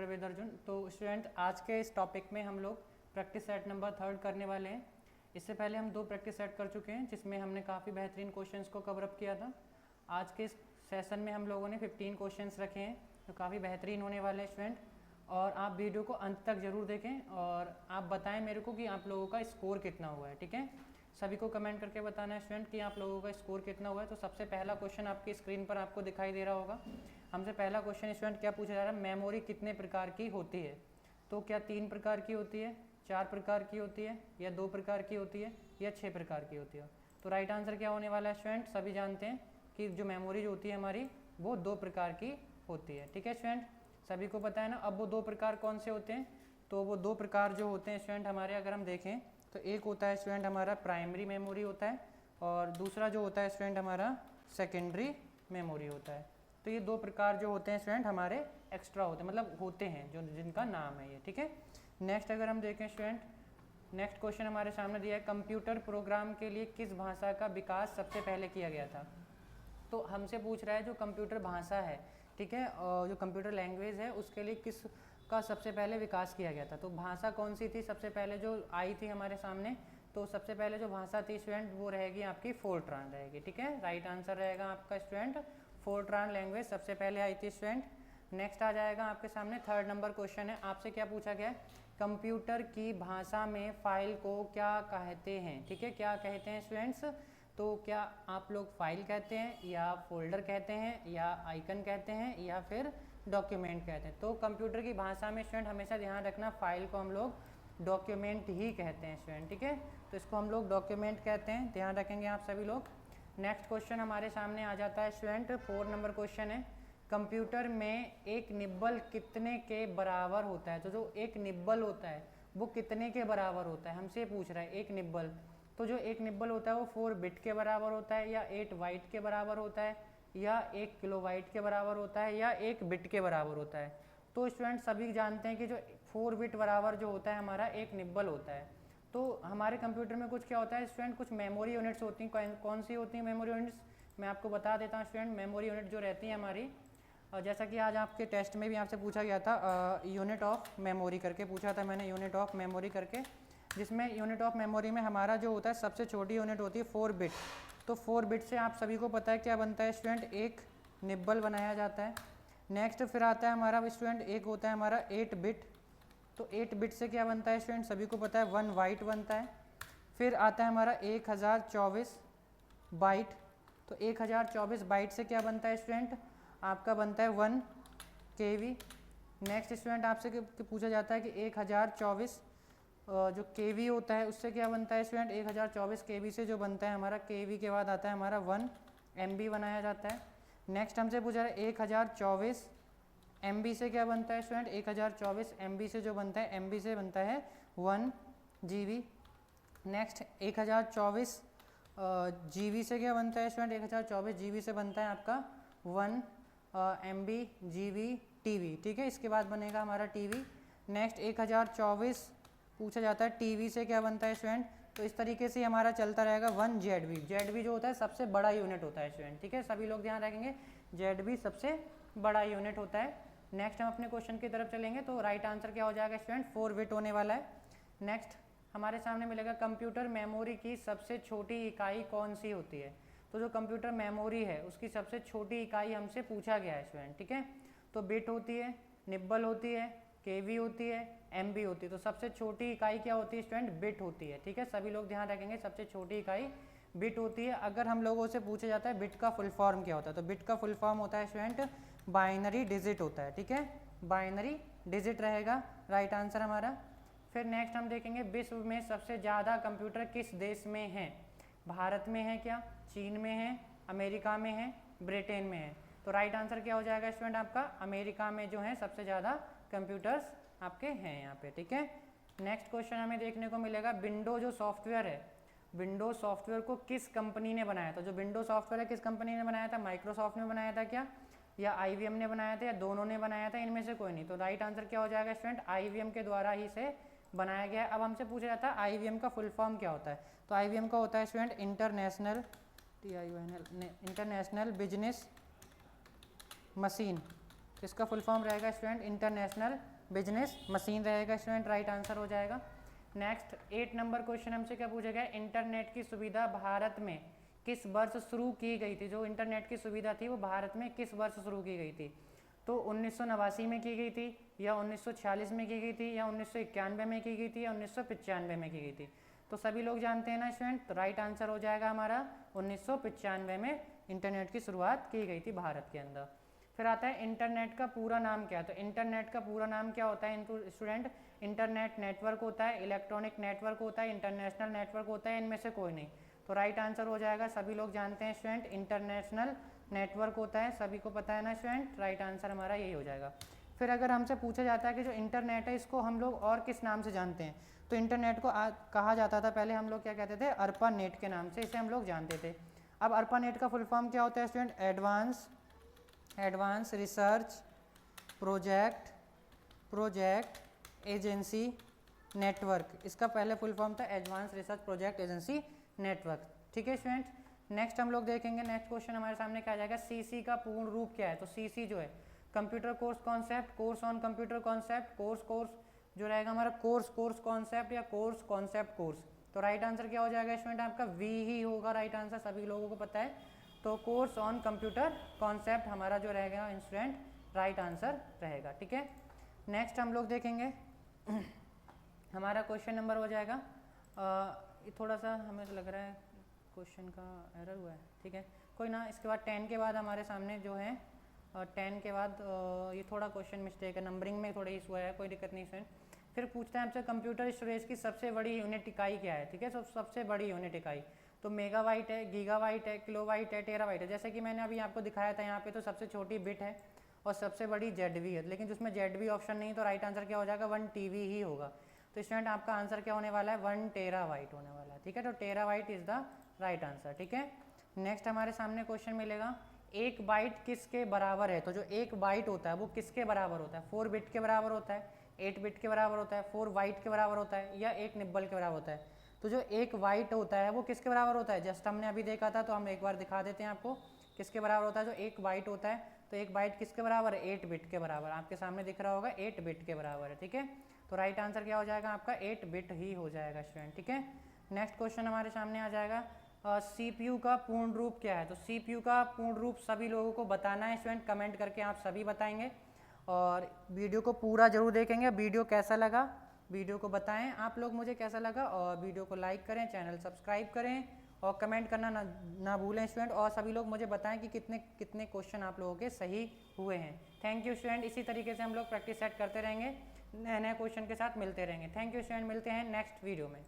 Computer with Arjun. तो student, आज के इस टॉपिक में हम लोग प्रैक्टिस सेट नंबर 3 करने वाले हैं। इससे पहले हम 2 प्रैक्टिस सेट कर चुके हैं जिसमें हमने काफ़ी बेहतरीन क्वेश्चंस को कवर अप किया था। आज के इस सेशन में हम लोगों ने 15 क्वेश्चंस रखे हैं जो काफ़ी बेहतरीन होने वाले हैं स्टूडेंट। और आप वीडियो को अंत तक ज़रूर देखें और आप बताएं मेरे को कि आप लोगों का स्कोर कितना हुआ है। ठीक है, सभी को कमेंट करके बताना है स्टूडेंट कि आप लोगों का स्कोर कितना हुआ है। तो सबसे पहला क्वेश्चन आपकी स्क्रीन पर आपको दिखाई दे रहा होगा। हमसे पहला क्वेश्चन स्टूडेंट क्या पूछा जा रहा है, मेमोरी कितने प्रकार की होती है। तो क्या 3 प्रकार की होती है, 4 प्रकार की होती है, या 2 प्रकार की होती है, या 6 प्रकार की होती है। तो राइट आंसर क्या होने वाला है स्टूडेंट, सभी जानते हैं कि जो मेमोरी जो होती है हमारी वो 2 प्रकार की होती है। ठीक है स्टूडेंट, सभी को पता है ना। अब वो 2 प्रकार कौन से होते हैं, तो वो 2 प्रकार जो होते हैं स्टूडेंट हमारे, अगर हम देखें तो एक होता है स्टूडेंट हमारा प्राइमरी मेमोरी होता है और दूसरा जो होता है स्टूडेंट हमारा सेकेंडरी मेमोरी होता है। तो ये 2 प्रकार जो होते हैं स्टूडेंट हमारे एक्स्ट्रा होते हैं, मतलब होते हैं जो जिनका नाम है ये। ठीक है, नेक्स्ट अगर हम देखें स्टूडेंट, नेक्स्ट क्वेश्चन हमारे सामने दिया है, कंप्यूटर प्रोग्राम के लिए किस भाषा का विकास सबसे पहले किया गया था। तो हमसे पूछ रहा है जो कंप्यूटर भाषा है, ठीक है, और जो कंप्यूटर लैंग्वेज है उसके लिए किस का सबसे पहले विकास किया गया था। तो भाषा कौन सी थी सबसे पहले जो आई थी हमारे सामने, तो सबसे पहले जो भाषा थी स्टूडेंट वो रहेगी आपकी फोर्ट्रान रहेगी। ठीक है, राइट आंसर रहेगा आपका स्टूडेंट फोर्ट्रान लैंग्वेज सबसे पहले आई थी स्टूडेंट। नेक्स्ट आ जाएगा आपके सामने 3rd नंबर क्वेश्चन है, आपसे क्या पूछा गया है, कंप्यूटर की भाषा में फाइल को क्या कहते हैं। ठीक है, क्या कहते हैं स्टूडेंट्स, तो क्या आप लोग फाइल कहते हैं या फोल्डर कहते हैं या आइकन कहते हैं या फिर डॉक्यूमेंट कहते हैं। तो कंप्यूटर की भाषा में स्टूडेंट हमेशा ध्यान रखना, फाइल को हम लोग डॉक्यूमेंट ही कहते हैं स्टूडेंट। ठीक है, तो इसको हम लोग डॉक्यूमेंट कहते हैं, ध्यान रखेंगे आप सभी लोग। नेक्स्ट क्वेश्चन हमारे सामने आ जाता है स्टूडेंट 4 नंबर क्वेश्चन है, कंप्यूटर में एक निब्बल कितने के बराबर होता है। तो जो एक निब्बल होता है वो कितने के बराबर होता है, हमसे पूछ रहा है एक निब्बल। तो जो एक निब्बल होता है वो 4 बिट के बराबर होता है या 8 बाइट के बराबर होता है या 1 किलोबाइट के बराबर होता है या 1 बिट के बराबर होता है। तो स्टूडेंट सभी जानते हैं कि जो 4 बिट बराबर जो होता है हमारा एक निब्बल होता है। तो हमारे कंप्यूटर में कुछ क्या होता है स्टूडेंट, कुछ मेमोरी यूनिट्स होती हैं। कौन सी होती हैं मेमोरी यूनिट्स, मैं आपको बता देता हूँ स्टूडेंट। मेमोरी यूनिट जो रहती है हमारी, और जैसा कि आज आपके टेस्ट में भी आपसे पूछा गया था, यूनिट ऑफ मेमोरी करके पूछा था मैंने, यूनिट ऑफ मेमोरी करके, जिसमें यूनिट ऑफ मेमोरी में हमारा जो होता है सबसे छोटी यूनिट होती है 4 बिट। तो 4 बिट से आप सभी को पता है क्या बनता है स्टूडेंट, एक निब्बल बनाया जाता है। नेक्स्ट फिर आता है हमारा स्टूडेंट, एक होता है हमारा 8 बिट। तो 8 बिट से क्या बनता है स्टूडेंट, सभी को पता है 1 बाइट बनता है। फिर आता है हमारा 1024 बाइट। तो 1024 बाइट से क्या बनता है स्टूडेंट, आपका बनता है 1 KB। नेक्स्ट स्टूडेंट आपसे पूछा जाता है कि 1024 जो KB होता है उससे क्या बनता है स्टूडेंट, 1024 KB से जो बनता है हमारा, KB के बाद आता है हमारा 1 MB बनाया जाता है। नेक्स्ट हमसे पूछा है 1024 MB से क्या बनता है स्टूडेंट, 1024 MB से जो बनता है, MB से बनता है 1 GB। नेक्स्ट 1024 GB से क्या बनता है स्टूडेंट, 1024 GB से बनता है आपका 1 MB GB TB। ठीक है, इसके बाद बनेगा हमारा TB। नेक्स्ट 1024 पूछा जाता है TB से क्या बनता है स्टूडेंट, तो इस तरीके से हमारा चलता रहेगा 1 ZB। ZB जो होता है सबसे बड़ा यूनिट होता है स्टूडेंट। ठीक है, सभी लोग ध्यान रखेंगे, ZB सबसे बड़ा यूनिट होता है। नेक्स्ट हम अपने क्वेश्चन की तरफ चलेंगे। तो राइट आंसर क्या हो जाएगा स्टूडेंट, 4 बिट होने वाला है। नेक्स्ट हमारे सामने मिलेगा, कंप्यूटर मेमोरी की सबसे छोटी इकाई कौन सी होती है। तो जो कंप्यूटर मेमोरी है उसकी सबसे छोटी इकाई हमसे पूछा गया है स्टूडेंट। ठीक है, तो बिट होती है, निब्बल होती है, KB होती है, MB होती है। तो सबसे छोटी इकाई क्या होती है स्टूडेंट, बिट होती है। ठीक है, सभी लोग ध्यान रखेंगे, सबसे छोटी इकाई बिट होती है। अगर हम लोगों से पूछा जाता है बिट का फुल फॉर्म क्या होता है, तो बिट का फुल फॉर्म होता है स्टूडेंट बाइनरी डिजिट होता है। ठीक है, बाइनरी डिजिट रहेगा राइट आंसर हमारा। फिर नेक्स्ट हम देखेंगे, विश्व में सबसे ज़्यादा कंप्यूटर किस देश में है। भारत में है क्या, चीन में है, अमेरिका में है, ब्रिटेन में है। तो राइट आंसर क्या हो जाएगा स्टूडेंट आपका, अमेरिका में जो है सबसे ज़्यादा कंप्यूटर्स आपके हैं यहाँ पे। ठीक है, नेक्स्ट क्वेश्चन हमें देखने को मिलेगा, विंडो जो सॉफ्टवेयर है, विंडो सॉफ्टवेयर को किस कंपनी ने बनाया था। जो विंडो सॉफ्टवेयर है किस कंपनी ने बनाया था, माइक्रोसॉफ्ट ने बनाया था क्या, या IBM ने बनाया था, या दोनों ने बनाया था, इनमें से कोई नहीं। तो राइट आंसर क्या हो जाएगा स्टूडेंट, IBM के द्वारा ही से बनाया गया है। अब हमसे पूछा जाता है IBM का फुल फॉर्म क्या होता है। तो IBM का होता है स्टूडेंट इंटरनेशनल बिजनेस मशीन। तो इसका फुल फॉर्म रहेगा स्टूडेंट इंटरनेशनल बिजनेस मशीन रहेगा स्टूडेंट, राइट आंसर हो जाएगा। नेक्स्ट 8 नंबर क्वेश्चन हमसे क्या पूछा गया, इंटरनेट की सुविधा भारत में किस वर्ष शुरू की गई थी। जो इंटरनेट की सुविधा थी वो भारत में किस वर्ष शुरू की गई थी। तो 1989 में की गई थी, या 1946 में की गई थी, या 1991 में की गई थी, या 1995 में की गई थी। तो सभी लोग जानते हैं ना स्टूडेंट, तो राइट आंसर हो जाएगा हमारा 1995 में इंटरनेट की शुरुआत की गई थी भारत के अंदर। फिर आता है इंटरनेट का पूरा नाम क्या है। तो इंटरनेट का पूरा नाम क्या होता है स्टूडेंट, इंटरनेट नेटवर्क होता है, इलेक्ट्रॉनिक नेटवर्क होता है, इंटरनेशनल नेटवर्क होता है, इनमें से कोई नहीं। तो राइट आंसर हो जाएगा, सभी लोग जानते हैं स्टूडेंट, इंटरनेशनल नेटवर्क होता है, सभी को पता है ना स्टूडेंट, राइट आंसर हमारा यही हो जाएगा। फिर अगर हमसे पूछा जाता है कि जो इंटरनेट है इसको हम लोग और किस नाम से जानते हैं, तो इंटरनेट को कहा जाता था पहले, हम लोग क्या कहते थे, अर्पानेट के नाम से इसे हम लोग जानते थे। अब अर्पानेट का फुल फॉर्म क्या होता है student, advance research project agency network, इसका पहले फुल फॉर्म था advance research project agency network. ठीक है स्टूडेंट, नेक्स्ट हम लोग देखेंगे, नेक्स्ट क्वेश्चन हमारे सामने क्या आ जाएगा, सीसी का पूर्ण रूप क्या है। तो सीसी जो है computer course concept, course on computer concept, course जो रहेगा हमारा कोर्स कॉन्सेप्ट, या कोर्स कॉन्सेप्ट कोर्स। तो राइट आंसर क्या हो जाएगा स्टूडेंट, आपका वी ही होगा राइट आंसर, सभी लोगों को पता है। तो कोर्स ऑन कंप्यूटर कॉन्सेप्ट हमारा जो रहेगा स्टूडेंट राइट आंसर रहेगा। ठीक है, नेक्स्ट हम लोग देखेंगे हमारा क्वेश्चन नंबर हो जाएगा, ये थोड़ा सा हमें लग रहा है क्वेश्चन का एरर हुआ है, ठीक है कोई ना। इसके बाद 10 के बाद हमारे सामने जो है 10 के बाद ये थोड़ा क्वेश्चन मिस्टेक है, नंबरिंग में थोड़ा इशू है, कोई दिक्कत नहीं स्टूडेंट। फिर पूछता है हमसे कंप्यूटर स्टोरेज की सबसे बड़ी यूनिट इकाई क्या है। ठीक है, सबसे बड़ी यूनिट इकाई तो मेगाबाइट है, गीगाबाइट है, किलोबाइट है, टेराबाइट है। जैसे कि मैंने अभी आपको दिखाया था, यहाँ पे तो सबसे छोटी बिट है और सबसे बड़ी जेडवी है, लेकिन जिसमें जेडवी ऑप्शन नहीं, तो राइट आंसर क्या हो जाएगा, 1 TB ही होगा। तो स्टूडेंट आपका आंसर क्या होने वाला है, 1 टेराबाइट होने वाला है। ठीक है, तो terabyte is the right answer. ठीक है, नेक्स्ट हमारे सामने क्वेश्चन मिलेगा, एक बाइट किसके बराबर है। तो जो एक बाइट होता है वो किसके बराबर होता है, 4 बिट के बराबर होता है, 8 बिट के बराबर होता है, 4 बाइट के बराबर होता है, या 1 निब्बल के बराबर होता है। तो जो एक बाइट होता है वो किसके बराबर होता है, जस्ट हमने अभी देखा था, तो हम एक बार दिखा देते हैं आपको किसके बराबर होता है। जो एक बाइट होता है, तो एक बाइट किसके बराबर है, 8 बिट के बराबर, आपके सामने दिख रहा होगा 8 बिट के बराबर है। ठीक है, तो राइट आंसर क्या हो जाएगा आपका, 8 बिट ही हो जाएगा स्टूडेंट। ठीक है, नेक्स्ट क्वेश्चन हमारे सामने आ जाएगा, CPU का पूर्ण रूप क्या है। तो CPU का पूर्ण रूप सभी लोगों को बताना है स्टूडेंट, कमेंट करके आप सभी बताएंगे, और वीडियो को पूरा जरूर देखेंगे। वीडियो कैसा लगा वीडियो को बताएं आप लोग मुझे कैसा लगा, और वीडियो को लाइक करें, चैनल सब्सक्राइब करें, और कमेंट करना ना भूलें स्टूडेंट। और सभी लोग मुझे बताएं कि कितने क्वेश्चन आप लोगों के सही हुए हैं। थैंक यू स्टूडेंट, इसी तरीके से हम लोग प्रैक्टिस सेट करते रहेंगे, नए नए क्वेश्चन के साथ मिलते रहेंगे। थैंक यू स्टूडेंट, मिलते हैं नेक्स्ट वीडियो में।